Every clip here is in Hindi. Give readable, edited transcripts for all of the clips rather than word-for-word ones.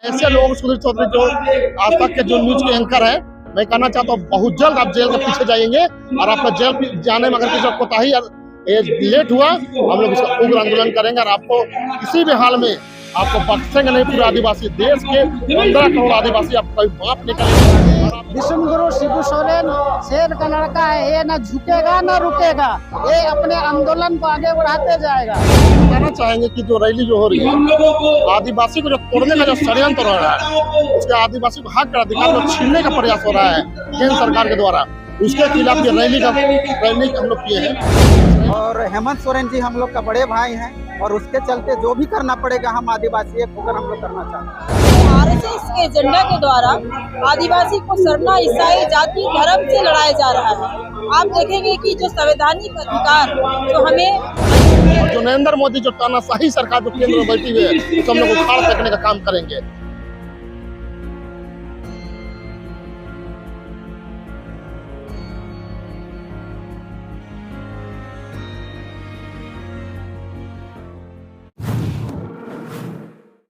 ऐसे लोग सुधीर चौधरी जो आज तक के जो न्यूज के एंकर है, मैं कहना चाहता हूँ बहुत जल्द आप जेल के पीछे जाएंगे और आपका जेल जाने में अगर किसी कोताही लेट हुआ हम लोग इसका उग्र आंदोलन करेंगे और आपको किसी भी हाल में आपको बख्शेंगे नहीं। पूरे आदिवासी देश के 15 करोड़ आदिवासी आपको कभी माफ नहीं करेंगे। विष्णुगुरु शिबू सोरेन शेर का लड़का है, ये ना झुकेगा ना रुकेगा, ये अपने आंदोलन को आगे बढ़ाते जाएगा। बताना चाहेंगे कि जो रैली जो हो रही है आदिवासी को जो तोड़ने का जो षड्यंत्र हो रहा है, उसके आदिवासी को हक का अधिकार को छीनने का प्रयास हो रहा है केंद्र सरकार के द्वारा, उसके खिलाफ ये रैली हम लोग किए हैं। और हेमंत सोरेन जी हम लोग का बड़े भाई हैं और उसके चलते जो भी करना पड़ेगा हम आदिवासी एक होकर हम लोग करना चाहते हैं। आरएसएस के एजेंडा के द्वारा आदिवासी को सरना, ईसाई, जाति, धर्म से लड़ाया जा रहा है। आप देखेंगे कि जो संवैधानिक अधिकार जो हमें जो नरेंद्र मोदी जो तानाशाही सरकार जो केंद्र में बैठी हुई है, तो हम लोग उखाड़ फेंकने का काम करेंगे।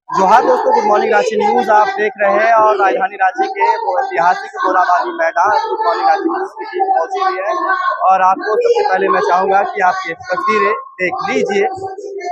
जोहार दोस्तों, गुड मॉर्निंग रांची न्यूज आप देख रहे हैं और राजधानी रांची के ऐतिहासिक मोराबादी मैदान गुड मॉर्निंग रांची न्यूज की टीम पहुंची हुई है और आपको सबसे पहले मैं चाहूंगा कि आप ये तस्वीरें देख लीजिए।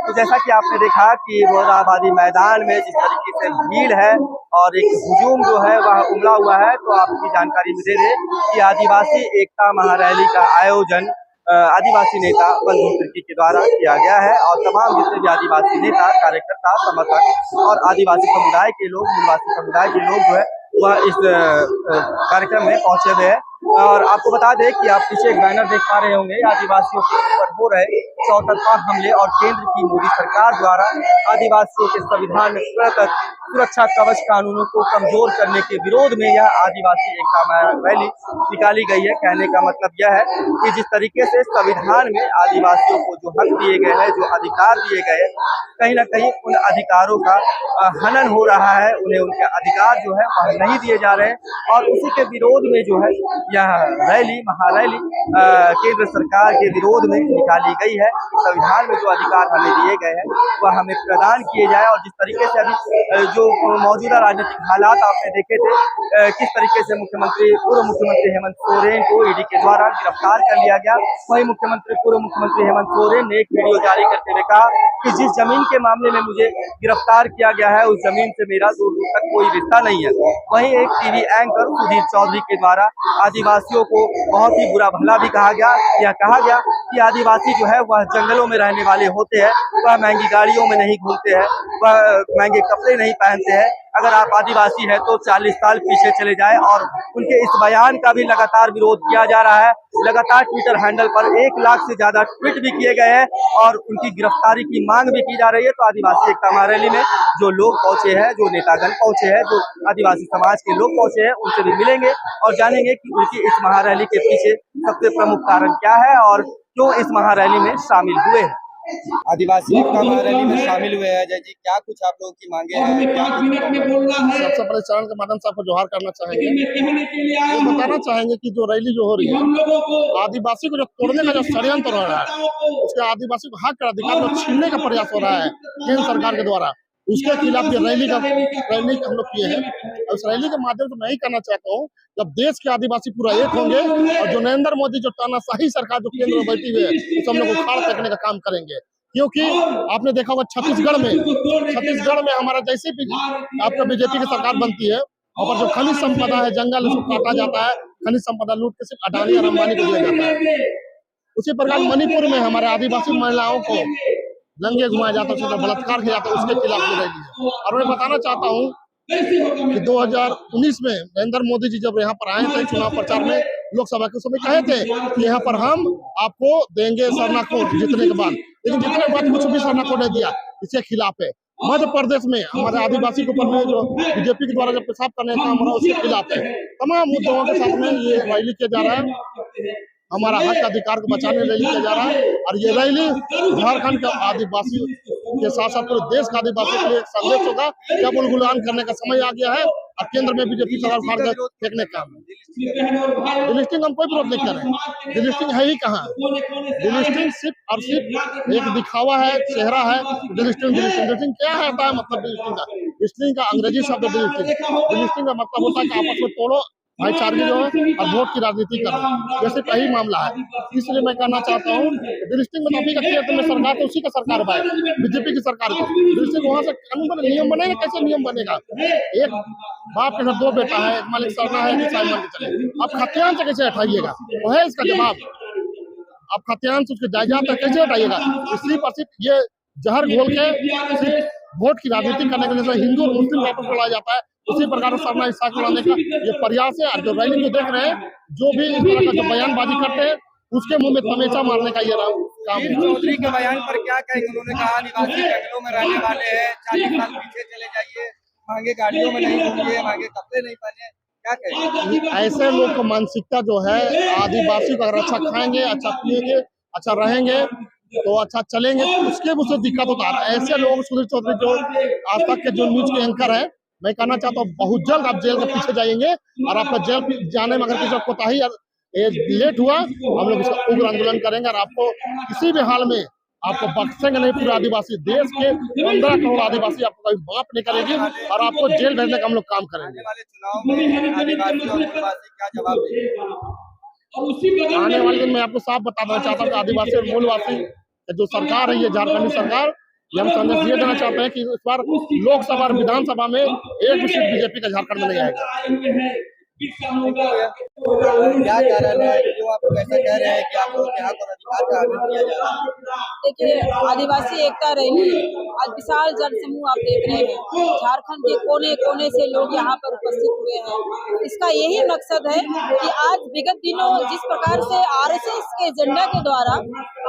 तो जैसा कि आपने देखा कि मोराबादी मैदान में जिस तरीके से भीड़ है और एक हुजूम जो है वह उमड़ा हुआ है, तो आपकी जानकारी में दे दें कि आदिवासी एकता महारैली का आयोजन आदिवासी नेता बंधु तिर्की के द्वारा किया गया है और तमाम जितने भी आदिवासी नेता, कार्यकर्ता, समर्थक और आदिवासी समुदाय के लोग, मूलवासी समुदाय के लोग जो है वह इस कार्यक्रम में पहुंचे हुए हैं। और आपको बता दें कि आप पीछे एक बैनर देख पा रहे होंगे, आदिवासियों के ऊपर हो रहे चौतरफा हमले और केंद्र की मोदी सरकार द्वारा आदिवासियों के संविधान में सुरक्षा कवच कानूनों को कमजोर करने के विरोध में यह आदिवासी एकता रैली निकाली गई है। कहने का मतलब यह है कि जिस तरीके से संविधान में आदिवासियों को जो हक दिए गए हैं, जो अधिकार दिए गए हैं, कहीं ना कहीं उन अधिकारों का हनन हो रहा है, उन्हें उनके अधिकार जो है वह नहीं दिए जा रहे हैं और उसी के विरोध में जो है यह रैली, महारैली केंद्र सरकार के विरोध में निकाली गई है। संविधान में जो अधिकार हमें दिए गए हैं वह हमें प्रदान किए जाए और जिस तरीके से अभी जो मौजूदा राजनीतिक हालात आपने देखे थे, किस तरीके से पूर्व मुख्यमंत्री हेमंत सोरेन को ईडी के द्वारा गिरफ्तार कर लिया गया, वही पूर्व मुख्यमंत्री हेमंत सोरेन ने एक वीडियो जारी करते हुए कहा कि जिस जमीन के मामले में मुझे गिरफ्तार किया गया है उस जमीन से मेरा दूर दूर तक कोई रिश्ता नहीं है। वहीं एक टीवी एंकर सुधीर चौधरी के द्वारा आदिवासियों को बहुत ही बुरा भला भी कहा गया। यह कहा गया कि आदिवासी जो है वह जंगलों में रहने वाले होते हैं, वह महंगी गाड़ियों में नहीं घूमते हैं, वह महंगे कपड़े नहीं पहनते हैं। अगर आप आदिवासी है तो 40 साल पीछे चले जाए और उनके इस बयान का भी लगातार विरोध किया जा रहा है। लगातार ट्विटर हैंडल पर 1 लाख से ज्यादा ट्वीट भी किए गए हैं और उनकी गिरफ्तारी की मांग भी की जा रही है। तो आदिवासी एकता महारैली में जो लोग पहुंचे हैं, जो नेतागण पहुंचे हैं, जो आदिवासी समाज के लोग पहुंचे हैं, उनसे भी मिलेंगे और जानेंगे कि उनकी इस महारैली के पीछे सबसे प्रमुख कारण क्या है और क्यों इस महारैली में शामिल हुए हैं। आदिवासी एकता महारैली में शामिल हुए हैं अजय जी, क्या कुछ आप लोगों की मांगे हैं? सबसे पहले चरण के माध्यम से आपको जोहार करना चाहेंगे, तो बताना चाहेंगे कि जो रैली जो हो रही है आदिवासी को जो तोड़ने का जो षड्यंत्र हो रहा है, उसके आदिवासी को हक का अधिकार को छीनने का प्रयास हो रहा है केंद्र सरकार के द्वारा, उसके खिलाफ ये रैली हम लोग किए हैं। और इस रैली के माध्यम से मैं ही कहना चाहता हूँ, जब देश के आदिवासी पूरा एक होंगे और जो नरेंद्र मोदी जो तानाशाही सरकार जो केंद्र में बैठी हुई है, तो हम लोग उखाड़ फेंकने का काम करेंगे। क्योंकि आपने देखा होगा छत्तीसगढ़ में हमारा जैसे भी आपका बीजेपी की सरकार बनती है, और जो खनिज संपदा है, जंगल काटा जाता है, खनिज संपदा लूट के सिर्फ अडानी और अंबानी को दिया जाता है। उसी प्रकार मणिपुर में हमारे आदिवासी महिलाओं को नंगे घुमाया जाता है, बलात्कार किया जाता है, उसके खिलाफ रैली है। और मैं बताना चाहता हूँ कि 2019 में नरेंद्र मोदी जी जब यहाँ पर आए थे चुनाव प्रचार में, लोकसभा के समय कहे थे कि यहाँ पर हम आपको देंगे सरना कोड जीतने के बाद, लेकिन जीतने के बाद कुछ भी सरना कोड नहीं दिया, इसके खिलाफ है। मध्य प्रदेश में हमारे आदिवासी के ऊपर में जो बीजेपी के द्वारा जो पेशाब करने का काम हो रहा है उसके खिलाफ है। तमाम मुद्दों के साथ में ये रैली किया जा रहा है, हमारा हक अधिकार को बचाने रैली किया जा रहा है। और ये रैली झारखंड के आदिवासी के साथ साथ पूरे देश का आदिवासी के लिए एक संदेश होगा कि अब उन्मूलन करने का समय आ गया है और केंद्र में बीजेपी सरकार फेंकने का। डिलिस्टिंग हम कोई विरोध नहीं कर रहे, डिलिस्टिंग है ही कहाँ? डिलिस्टिंग सिर्फ और सिर्फ एक दिखावा है, चेहरा है। डिलिस्टिंग क्या है, मतलब डिलिस्टिंग का डिलिस्टिंग का अंग्रेजी शब्द डिलिस्टिंग का मतलब होता है कि आपस में तोड़ो भाईचारगी जो है और वोट की राजनीति करो, जैसे कई मामला है। इसलिए मैं कहना चाहता हूँ डिलिस्टिंग में अभी का क्षेत्र में सरकार तो उसी का सरकार है, बीजेपी की सरकार को डिलिस्टिंग वहाँ से कानून बने, नियम बनेगा, कैसे नियम बनेगा? एक बाप के घर दो बेटा है, एक मालिक सरना है, ईसाई मान के चले, अब खतियान से कैसे हटाइएगा? वो है इसका जवाब। अब खतियान से उसके जायदाद तक कैसे हटाइएगा? इसी पर सिर्फ ये जहर घोल के सिर्फ वोट की राजनीति करने के लिए हिंदू और मुस्लिम वापस बुलाया जाता है, उसी प्रकार से सरना ईसा को लाने का ये प्रयास है। और जो रैली जो देख रहे हैं, जो भी इस तरह का जो बयानबाजी करते हैं, उसके मुंह में तमेचा मारने का ये काम है। चौधरी के बयान पर क्या कहेंगे? उन्होंने कहा आदिवासी जंगलों में रहने वाले हैं, 40 साल पीछे चले जाइए, महंगे गाड़ियों में नहीं घूमिए, महंगे कपड़े नहीं पहने, क्या कहेंगे? ऐसे लोग को मानसिकता जो है, आदिवासी को अगर अच्छा खाएंगे, अच्छा पिएंगे, अच्छा रहेंगे तो अच्छा चलेंगे, उसके मुझसे दिक्कत होता है। ऐसे लोग सुधीर चौधरी जो आज तक के जो न्यूज के एंकर है, मैं कहना चाहता हूँ बहुत जल्द आप जेल के पीछे जाएंगे और आपका जेल जाने में अगर किसी कोताही लेट हुआ, हम लोग इसका उग्र आंदोलन करेंगे और आपको किसी भी हाल में आपको बख्शेंगे नहीं। पूरे आदिवासी देश के 15 करोड़ आदिवासी आपको कभी माफ नहीं करेगी और आपको जेल भेजने का हम लोग काम करेंगे। आने वाले चुनाव में आदिवासी और मूलवासी क्या जवाब देंगे? आने वाले दिन में आपको साफ बताना चाहता हूँ कि आदिवासी और मूलवासी जो सरकार है, ये झारखंडी सरकार, ये हम संदेश ये देना चाहते हैं कि इस बार लोकसभा और विधानसभा में एक भी सीट बीजेपी का झारखंड में नहीं आएगा। क्या कारण है जो आप ऐसा कह रहे हैं कि आप लोग यहाँ पर अधिकार का हनन किया जा रहा है? देखिए, आदिवासी एकता रैली आज विशाल जन समूह आप देख रहे हैं, झारखंड के कोने कोने से लोग यहाँ पर उपस्थित हुए हैं। इसका यही मकसद है कि आज विगत दिनों जिस प्रकार से आरएसएस के एजेंडा के द्वारा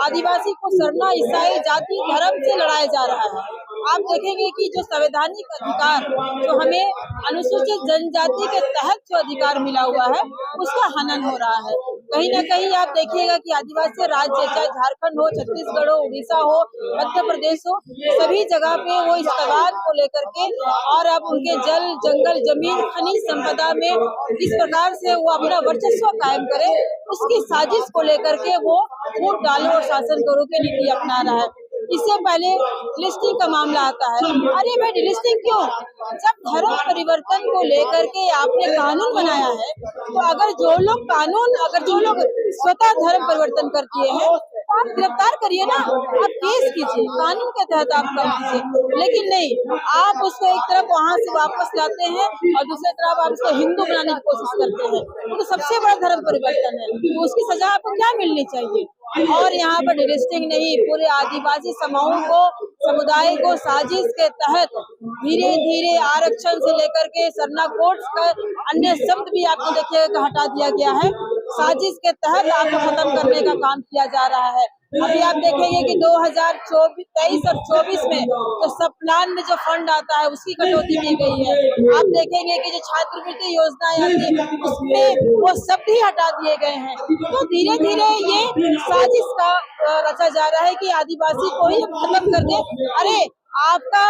आदिवासी को सरना, ईसाई, जाति, धर्म से लड़ाया जा रहा है, आप देखेंगे कि जो संवैधानिक अधिकार जो हमें अनुसूचित जनजाति के तहत जो अधिकार मिला हुआ है, उसका हनन हो रहा है। कहीं ना कहीं आप देखिएगा कि आदिवासी राज्य, चाहे झारखंड हो, छत्तीसगढ़ हो, उड़ीसा हो, मध्य प्रदेश हो, सभी जगह पे वो इस तगाद को लेकर के और अब उनके जल, जंगल, जमीन, खनिज संपदा में इस प्रकार से वो अपना वर्चस्व कायम करे, उसकी साजिश को लेकर के वो फूट डालो और शासन करो की नीति अपना रहा है। इससे पहले डिलिस्टिंग का मामला आता है। अरे भाई, डिलिस्टिंग क्यों? जब धर्म परिवर्तन को लेकर के आपने कानून बनाया है, तो अगर जो लोग स्वतः धर्म परिवर्तन कर दिए हैं, तो आप गिरफ्तार करिए ना, आप केस कीजिए, कानून के तहत आप कर दीजिए। लेकिन नहीं, आप उसको एक तरफ वहाँ से वापस लाते हैं और दूसरी तरफ आप उसको हिंदू बनाने की कोशिश करते हैं, तो सबसे बड़ा धर्म परिवर्तन है। तो उसकी सजा आपको क्या मिलनी चाहिए? और यहाँ पर डिलिस्टिंग नहीं, पूरे आदिवासी समूह को, समुदाय को साजिश के तहत धीरे धीरे आरक्षण से लेकर के सरना कोड का अन्य शब्द भी आपको देखिएगा हटा दिया गया है। साजिश के तहत आपको खत्म करने का काम किया जा रहा है। अभी आप देखेंगे कि 2023 और 24 में जो सब प्लान में जो फंड आता है, उसकी कटौती की गई है। आप देखेंगे कि जो छात्रवृत्ति योजनाएं आती है, उसमें वो सब भी हटा दिए गए हैं। तो धीरे धीरे ये साजिश का रचा जा रहा है कि आदिवासी को ही खत्म कर दे। अरे, आपका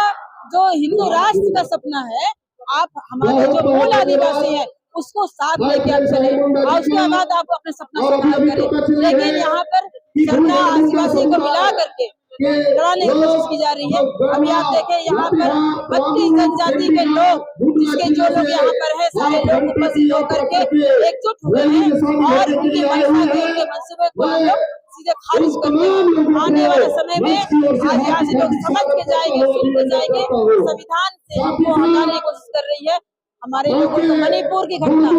जो हिंदू राष्ट्र का सपना है, आप हमारे जो मूल आदिवासी है उसको साथ लेके आप चले और उसके बाद आप अपने सपना साकार करें। लेकिन यहाँ पर सरना आदिवासी को मिला करके लड़ाने की कोशिश की जा रही है। अभी आप देखें, यहाँ पर 32 जनजाति के लोग, जिसके जो लोग यहाँ पर है, सारे लोग उपस्थित होकर के एकजुट हुए हैं और उनके मंसूबे को हम लोग सीधे खारिज करते हैं। आने वाले समय में आदिवासी लोग समझ के जाएंगे, सुन के जाएंगे। संविधान से हमको हटाने की कोशिश कर रही है। हमारे लोगों को मणिपुर की घटना,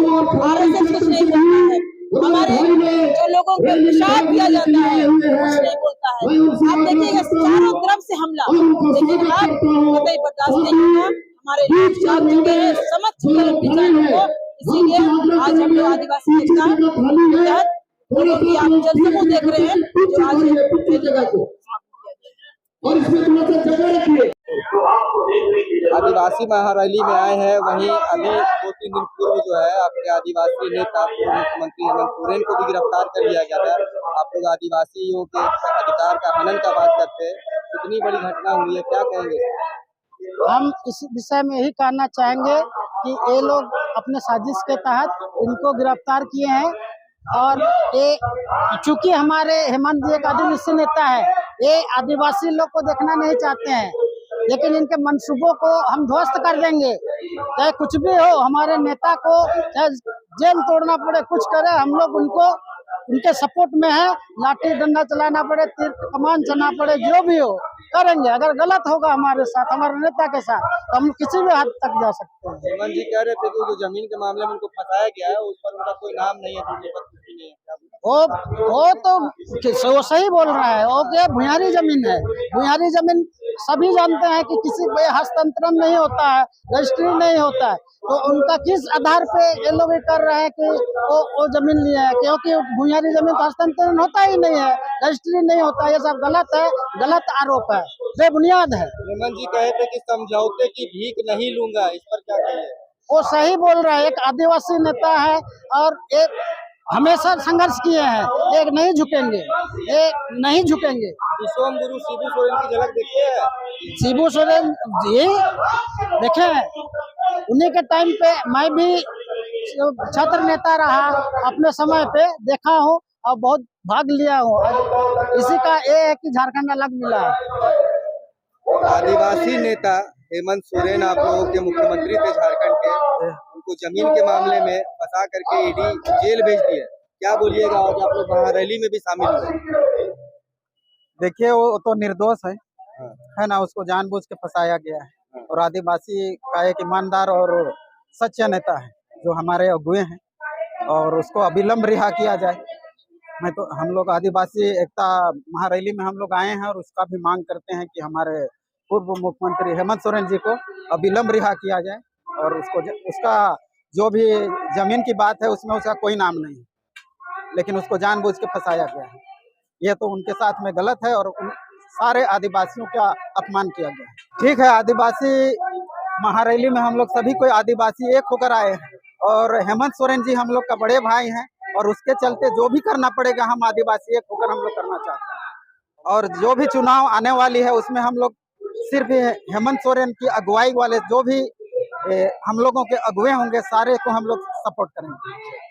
आरएसएस कुछ नहीं बोलता है, हमारे जो लोगों को पेशाब किया जाता है कुछ नहीं बोलता है। आप देखिएगा चारों तरफ से हमला, लेकिन आप कतई बर्दाश्त नहीं होगा। हमारे लोग जाग चुके हैं, समझ चुके हैं विचारों को। इसीलिए आज हम लोग आदिवासी एकता के तहत कि आप जनसमूह देख रहे हैं जो आज और इसमें थोड़ा सा जगह रखिए। आदिवासी महारैली में आए हैं, वहीं अभी 2-3 दिन पूर्व जो है आपके आदिवासी नेता पूर्व मुख्यमंत्री हेमंत सोरेन को भी गिरफ्तार कर लिया गया था। आप लोग आदिवासियों के अधिकार का हनन का बात करते हैं, इतनी बड़ी घटना हुई है, क्या कहेंगे? हम इस विषय में यही कहना चाहेंगे कि ये लोग अपने साजिश के तहत इनको गिरफ्तार किए हैं और ये चूंकि हमारे हेमंत जी एक आदिवासी नेता है, ये आदिवासी लोग को देखना नहीं चाहते हैं। लेकिन इनके मंसूबों को हम ध्वस्त कर देंगे। चाहे कुछ भी हो, हमारे नेता को चाहे जेल तोड़ना पड़े, कुछ करे, हम लोग उनको उनके सपोर्ट में है। लाठी डंडा चलाना पड़े, तीर कमान चलना पड़े, जो भी हो करेंगे। अगर गलत होगा हमारे साथ, हमारे नेता के साथ, तो हम किसी भी हद तक जा सकते हैं। हेमंत जी कह रहे थे कि जो जमीन के मामले में उनको फंसाया गया है, उस पर उनका कोई नाम नहीं है, नहीं है। वो तो वो सही बोल रहा है। वो क्या भुयारी जमीन है, भुयारी जमीन सभी जानते हैं कि किसी पे हस्तांतरण नहीं होता है, रजिस्ट्री नहीं होता है। तो उनका किस आधार पे ये लोग ये कर रहे हैं कि वो जमीन लिया है? क्योंकि भुयारी जमीन का हस्तांतरण होता ही नहीं है, रजिस्ट्री नहीं होता। ये सब गलत है, गलत आरोप है, बेबुनियाद है। हेमंत जी कहे थे कि समझौते की भीख नहीं लूंगा, इस पर क्या कहेंगे? वो सही बोल रहा है। एक आदिवासी नेता है और एक हमेशा संघर्ष किए हैं, एक नहीं झुकेंगे, एक नहीं झुकेंगे। विश्वम गुरु शिबू सोरेन की झलक देखी है? शिबू सोरेन जी देखे, उन्हीं के टाइम पे मैं भी छात्र नेता रहा, अपने समय पे देखा हूँ और बहुत भाग लिया हूँ। इसी का ये है कि झारखंड अलग मिला है। आदिवासी नेता हेमंत सोरेन आप लोगों के मुख्यमंत्री थे झारखंड के, उनको जमीन के मामले में फंसा करके ईडी जेल भेज दिया। क्या बोलिएगा, आज आप लोग वहाँ रैली में भी शामिल हुए? देखिए वो तो निर्दोष है ना, उसको जानबूझ के फंसाया गया है। और आदिवासी का एक ईमानदार और सच्चा नेता है जो हमारे अगुए हैं, और उसको अविलंब रिहा किया जाए। हम लोग आदिवासी एकता महारैली में हम लोग आए हैं और उसका भी मांग करते हैं कि हमारे पूर्व मुख्यमंत्री हेमंत सोरेन जी को अविलंब रिहा किया जाए। और उसका जो भी जमीन की बात है उसमें उसका कोई नाम नहीं है, लेकिन उसको जानबूझ के फंसाया गया है। ये तो उनके साथ में गलत है और सारे आदिवासियों का अपमान किया गया है। ठीक है, आदिवासी महारैली में हम लोग सभी कोई आदिवासी एक होकर आए हैं, और हेमंत सोरेन जी हम लोग का बड़े भाई हैं, और उसके चलते जो भी करना पड़ेगा हम आदिवासी एक होकर हम लोग करना चाहते हैं। और जो भी चुनाव आने वाली है उसमें हम लोग सिर्फ हेमंत सोरेन की अगुवाई वाले जो भी हम लोगों के अगुए होंगे, सारे को हम लोग सपोर्ट करेंगे।